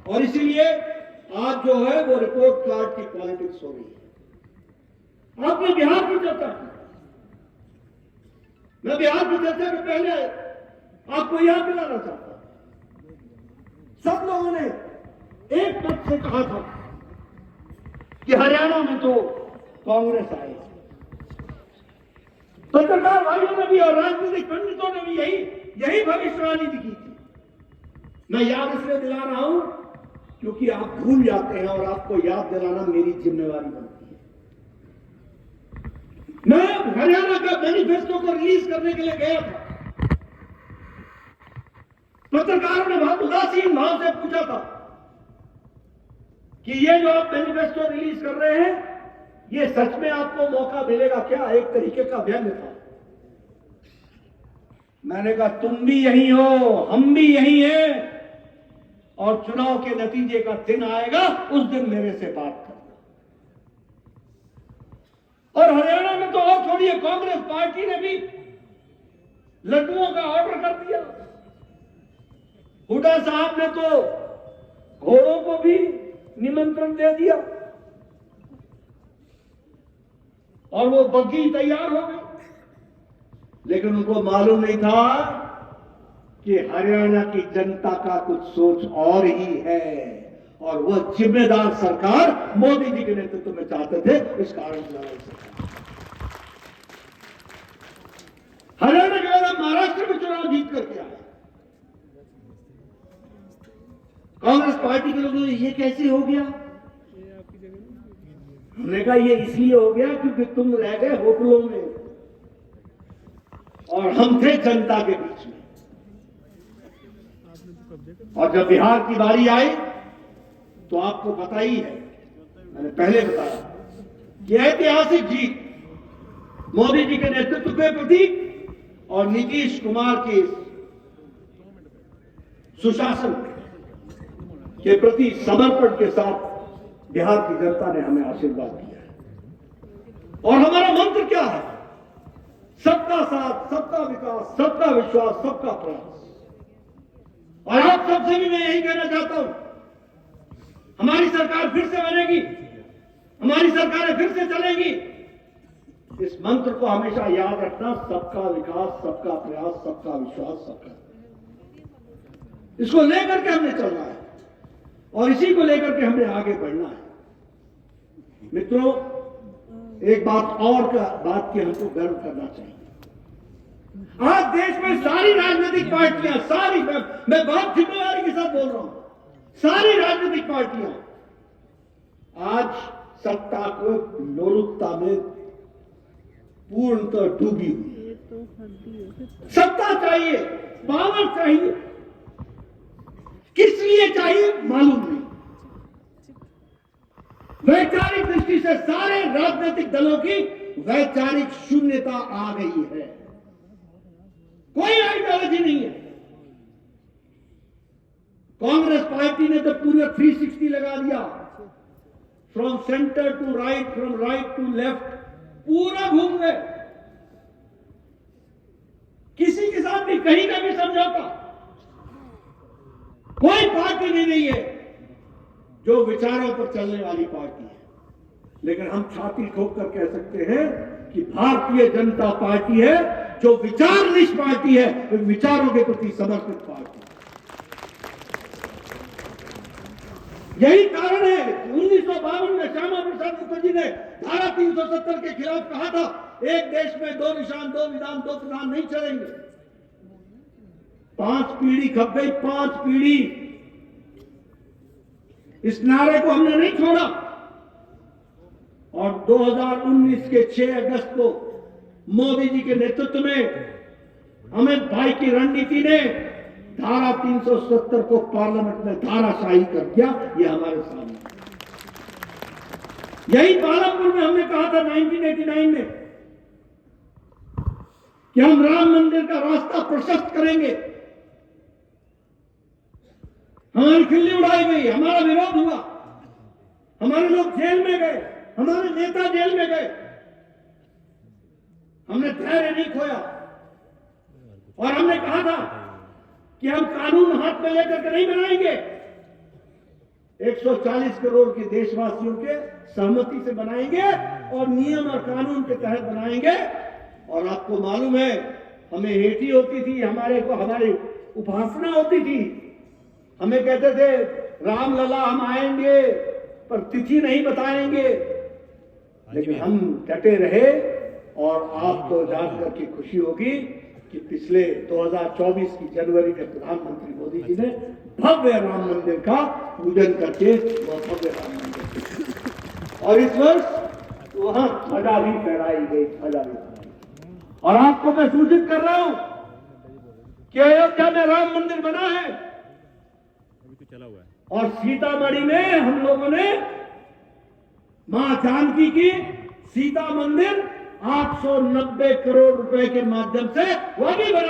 और इसीलिए आज जो है वो रिपोर्ट कार्ड की पॉलिटिक्स हो रही है। आपने बिहार की चर्चा की, मैं बिहार की चर्चा के पहले आपको याद दिलाना चाहता हूं, सब लोगों ने एक मत से कहा था कि हरियाणा में तो कांग्रेस आए। पत्रकार भाइयों ने भी और राजनीतिक पंडितों ने भी यही भविष्यवाणी दिखी थी। मैं याद इसलिए दिला रहा हूं क्योंकि आप भूल जाते हैं और आपको याद दिलाना मेरी जिम्मेवारी बनती है। मैं हरियाणा का मैनिफेस्टो को रिलीज करने के लिए गया था। पत्रकारों ने बहुत उदासीन भाव से पूछा था कि ये जो आप मैनिफेस्टो रिलीज कर रहे हैं, ये सच में आपको मौका मिलेगा क्या? एक तरीके का व्यंग्य था। मैंने कहा तुम भी यही हो, हम भी यही हैं, और चुनाव के नतीजे का दिन आएगा, उस दिन मेरे से बात करना। और हरियाणा में तो और छोड़िए, कांग्रेस पार्टी ने भी लड्डुओं का ऑर्डर कर दिया। हुड्डा साहब ने तो घोड़ों को भी निमंत्रण दे दिया और वो बग्गी तैयार हो गई। लेकिन उनको मालूम नहीं था कि हरियाणा की जनता का कुछ सोच और ही है, और वह जिम्मेदार सरकार मोदी जी के नेतृत्व में चाहते थे। इस कारण हरियाणा के बाद हम महाराष्ट्र में चुनाव जीत करके आए। कांग्रेस पार्टी के लोगों ने ये कैसे हो गया? हमने कहा ये इसलिए हो गया क्योंकि तुम रह गए होटलों में और हम थे जनता के बीच में। और जब बिहार की बारी आई तो आपको पता ही है, मैंने पहले बताया कि ऐतिहासिक जीत मोदी जी के नेतृत्व के प्रति और नीतीश कुमार के सुशासन के प्रति समर्पण के साथ बिहार की जनता ने हमें आशीर्वाद दिया है। और हमारा मंत्र क्या है? सबका साथ, सबका विकास, सबका विश्वास, सबका प्रयास। और आप सबसे भी मैं यही कहना चाहता हूं, हमारी सरकार फिर से बनेगी, हमारी सरकारें फिर से चलेंगी। इस मंत्र को हमेशा याद रखना, सबका विकास, सबका प्रयास, सबका विश्वास, सबका, इसको लेकर के हमने चलना है और इसी को लेकर के हमने आगे बढ़ना है। मित्रों, एक बात की हमको गर्व करना चाहिए। आज देश में सारी राजनीतिक पार्टियां, मैं बहुत जिम्मेदारी के साथ बोल रहा हूं, सारी राजनीतिक पार्टियां आज सत्ता को लोलुपता में पूर्णतः डूबी हुई है। सत्ता चाहिए, पावर चाहिए, किस लिए चाहिए मालूम नहीं। वैचारिक दृष्टि से सारे राजनीतिक दलों की वैचारिक शून्यता आ गई है, कोई आइडियोलॉजी नहीं है। कांग्रेस पार्टी ने तो पूरे 360 लगा दिया, from centre to right, from right to left, पूरा घूम गए। किसी के साथ भी कहीं का भी समझौता, कोई पार्टी नहीं है जो विचारों पर चलने वाली पार्टी है। लेकिन हम छाती ठोक कर कह सकते हैं कि भारतीय जनता पार्टी है जो विचारनिष्ठ पार्टी है, विचारों के प्रति समर्पित पार्टी। यही कारण है 1952 में श्यामा प्रसाद मुखर्जी ने धारा 370 के खिलाफ कहा था, एक देश में दो निशान, दो विधान, दो प्रधान नहीं चलेंगे। 5 पीढ़ी खप गई, 5 पीढ़ी। इस नारे को हमने नहीं छोड़ा और 2019 के 6 अगस्त को मोदी जी के नेतृत्व में अमित भाई की रणनीति ने धारा 370 को पार्लियामेंट में धाराशाही कर दिया। ये हमारे सामने, यही पालमपुर में हमने कहा था 1989 में कि हम राम मंदिर का रास्ता प्रशस्त करेंगे। हमारी खिल्ली उड़ाई गई, हमारा विरोध हुआ, हमारे लोग जेल में गए, हमारे नेता जेल में गए। हमने धैर्य नहीं खोया और हमने कहा था कि हम कानून हाथ में लेकर के नहीं बनाएंगे, 140 करोड़ के देशवासियों के सहमति से बनाएंगे और नियम और कानून के तहत बनाएंगे। और आपको मालूम है, हमें हेटी होती थी, हमारी उपासना होती थी। हमें कहते थे रामलला हम आएंगे पर तिथि नहीं बताएंगे, लेकिन हम डटे रहे। और आपको जानकर के खुशी होगी कि पिछले 2024 की जनवरी में प्रधानमंत्री मोदी जी ने भव्य राम मंदिर का पूजन करके वह भव्य राम मंदिर, और इस वर्ष वहां ध्वजा भी फहराई गई, ध्वजा भी फहराई। और आपको मैं सूचित कर रहा हूं कि अयोध्या में राम मंदिर बना है, और सीतामढ़ी में हम लोगों ने मां जानकी की सीता मंदिर 890 करोड़ रुपए के माध्यम से वह भी बना